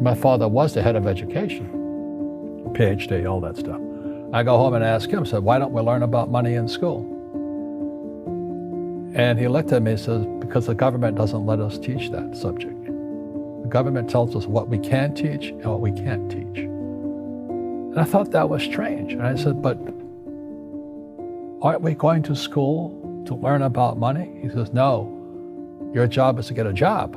My father was the head of education, PhD, all that stuff. I go home and ask him, said, why don't we learn about money in school? And he looked at me and says, because the government doesn't let us teach that subject. The government tells us what we can teach and what we can't teach. And I thought that was strange. And I said, but aren't we going to school to learn about money? He says, no, your job is to get a job.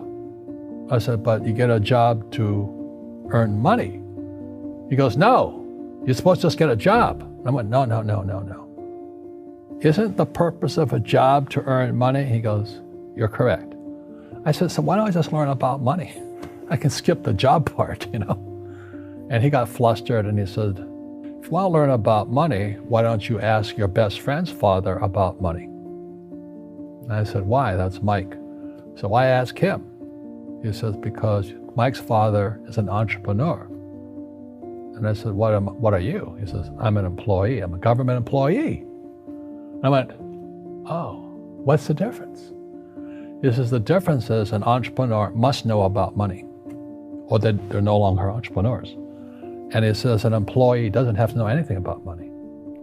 I said, but you get a job to earn money. He goes, no, you're supposed to just get a job. I went, no. Isn't the purpose of a job to earn money? He goes, you're correct. I said, so why don't I just learn about money? I can skip the job part, you know? And he got flustered and he said, if you want to learn about money, why don't you ask your best friend's father about money? And I said, why? That's Mike. So why ask him? He says, because Mike's father is an entrepreneur. And I said, what are you? He says, I'm an employee. I'm a government employee. I went, oh, what's the difference? He says, the difference is an entrepreneur must know about money, or they're no longer entrepreneurs. And he says an employee doesn't have to know anything about money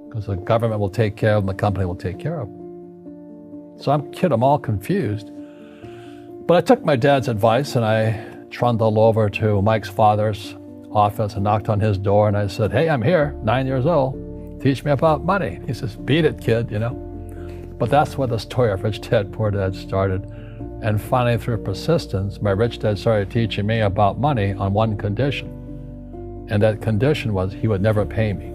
because the government will take care of them, the company will take care of them. So I'm all confused. But I took my dad's advice and I trundled over to Mike's father's office and knocked on his door and I said, hey, I'm here, 9 years old. Teach me about money. He says, beat it, kid, you know. But that's where the story of Rich Dad, Poor Dad started. And finally, through persistence, my rich dad started teaching me about money on one condition. And that condition was he would never pay me.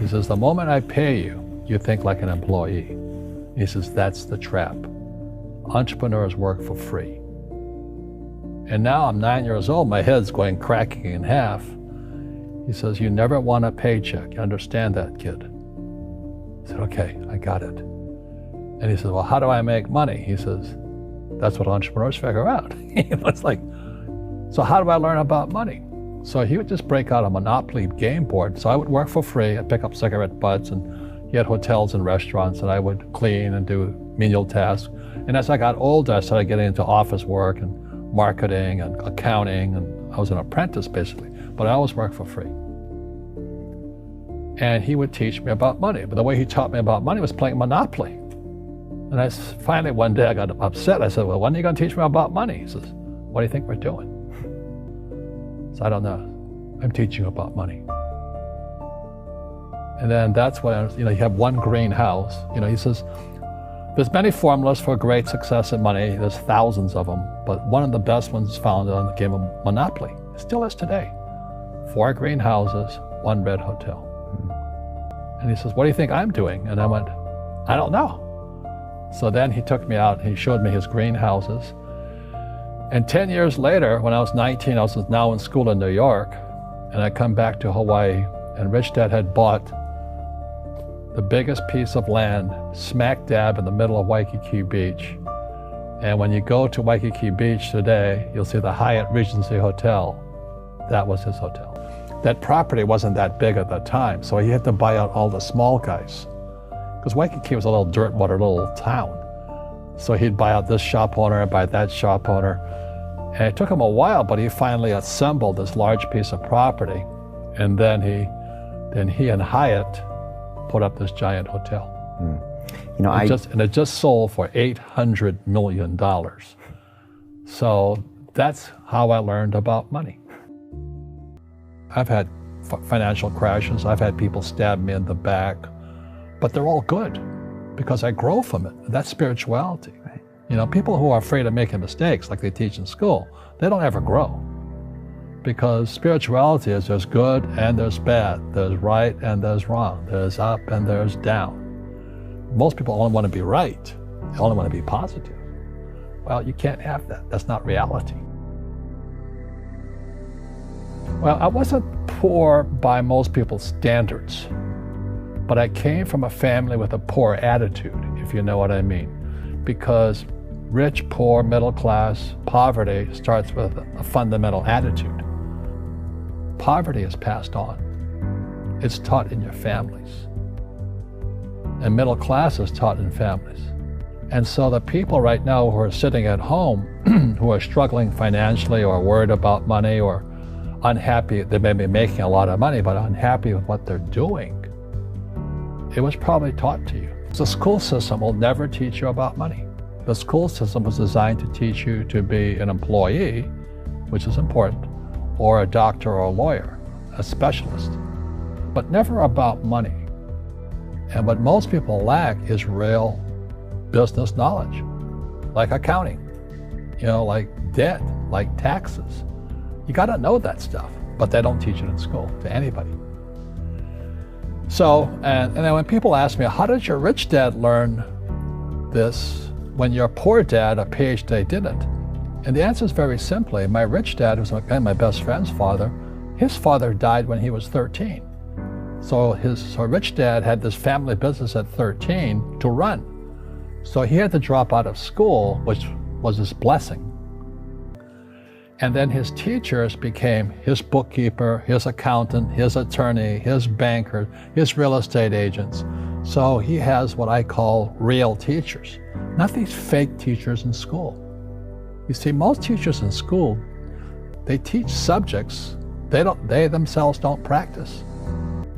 He says, the moment I pay you, you think like an employee. He says, that's the trap. Entrepreneurs work for free. And now I'm 9 years old, my head's cracking in half. He says, you never want a paycheck. You understand that, kid? I said, okay, I got it. And he says, well, how do I make money? He says, that's what entrepreneurs figure out. It's like, so how do I learn about money? So he would just break out a Monopoly game board. So I would work for free. I'd pick up cigarette butts, and he had hotels and restaurants, and I would clean and do menial tasks. And as I got older, I started getting into office work and marketing and accounting, and I was an apprentice basically, but I always worked for free. And he would teach me about money, but the way he taught me about money was playing Monopoly. And finally one day I got upset. I said, well, when are you going to teach me about money? He says, what do you think we're doing? So I don't know. I'm teaching you about money. And then that's when, you have one greenhouse. He says, there's many formulas for great success in money. There's thousands of them, but one of the best ones found on the game of Monopoly. It still is today. 4 greenhouses, 1 red hotel. And he says, what do you think I'm doing? And I went, I don't know. So then he took me out and he showed me his greenhouses. And 10 years later, when I was 19, I was now in school in New York, and I come back to Hawaii, and Rich Dad had bought the biggest piece of land smack dab in the middle of Waikiki Beach. And when you go to Waikiki Beach today, you'll see the Hyatt Regency Hotel. That was his hotel. That property wasn't that big at the time, so he had to buy out all the small guys. Because Waikiki was a little dirtwater little town. So he'd buy out this shop owner and buy that shop owner. And it took him a while, but he finally assembled this large piece of property. And then he and Hyatt put up this giant hotel. And it just sold for $800 million. So that's how I learned about money. I've had financial crashes. I've had people stab me in the back, but they're all good because I grow from it. That's spirituality. Right. People who are afraid of making mistakes, like they teach in school, they don't ever grow. Because spirituality is there's good and there's bad, there's right and there's wrong, there's up and there's down. Most people only want to be right, they only want to be positive. Well, you can't have that, that's not reality. Well, I wasn't poor by most people's standards, but I came from a family with a poor attitude, if you know what I mean. Because rich, poor, middle class, poverty starts with a fundamental attitude. Poverty is passed on. It's taught in your families. And middle class is taught in families. And so the people right now who are sitting at home, who are struggling financially or worried about money or unhappy, they may be making a lot of money, but unhappy with what they're doing, it was probably taught to you. The school system will never teach you about money. The school system was designed to teach you to be an employee, which is important, or a doctor or a lawyer, a specialist, but never about money. And what most people lack is real business knowledge, like accounting, like debt, like taxes. You got to know that stuff, but they don't teach it in school to anybody. So, and then when people ask me, how did your rich dad learn this when your poor dad, a PhD, didn't? And the answer is very simply, my rich dad, who's my best friend's father, his father died when he was 13. So his rich dad had this family business at 13 to run. So he had to drop out of school, which was his blessing. And then his teachers became his bookkeeper, his accountant, his attorney, his banker, his real estate agents. So he has what I call real teachers, not these fake teachers in school. You see, most teachers in school, they teach subjects they themselves don't practice.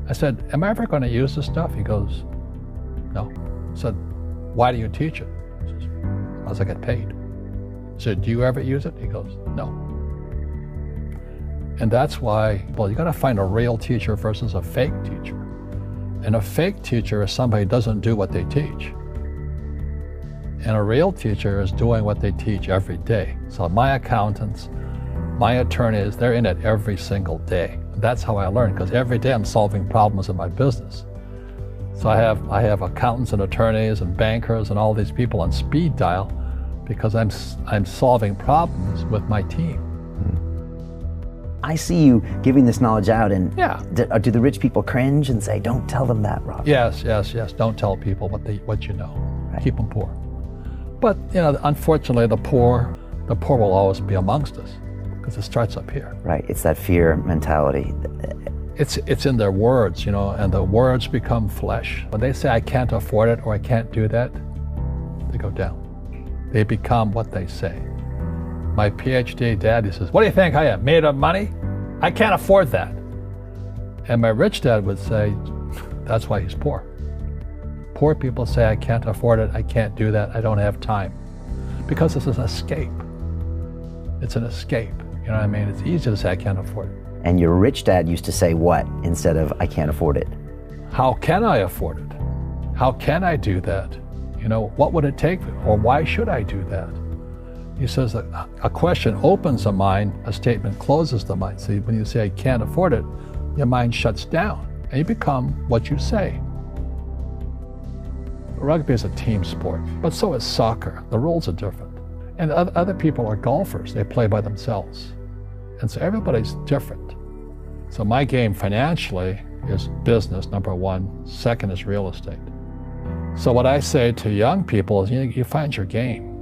I said, am I ever going to use this stuff? He goes, no. I said, why do you teach it? He says, because I get paid. I said, do you ever use it? He goes, no. And that's why, well, you got to find a real teacher versus a fake teacher. And a fake teacher is somebody who doesn't do what they teach. And a real teacher is doing what they teach every day. So my accountants, my attorneys, they're in it every single day. That's how I learn, because every day I'm solving problems in my business. So I have accountants and attorneys and bankers and all these people on speed dial because I'm solving problems with my team. I see you giving this knowledge out, and yeah. Do the rich people cringe and say, don't tell them that, Rob? Yes. Don't tell people what you know. Right. Keep them poor. But unfortunately, the poor will always be amongst us because it starts up here. Right. It's that fear mentality. It's in their words, and the words become flesh. When they say I can't afford it or I can't do that, they go down. They become what they say. My PhD dad, he says, what do you think I am, made of money? I can't afford that. And my rich dad would say, that's why he's poor. Poor people say, I can't afford it, I can't do that, I don't have time. Because it's an escape. It's an escape, you know what I mean? It's easy to say, I can't afford it. And your rich dad used to say what instead of, I can't afford it? How can I afford it? How can I do that? What would it take, or why should I do that? He says that a question opens the mind, a statement closes the mind. See, when you say, I can't afford it, your mind shuts down, and you become what you say. Rugby is a team sport, but so is soccer. The rules are different. And other people are golfers. They play by themselves. And so everybody's different. So my game financially is business, number one. Second is real estate. So what I say to young people is, you find your game.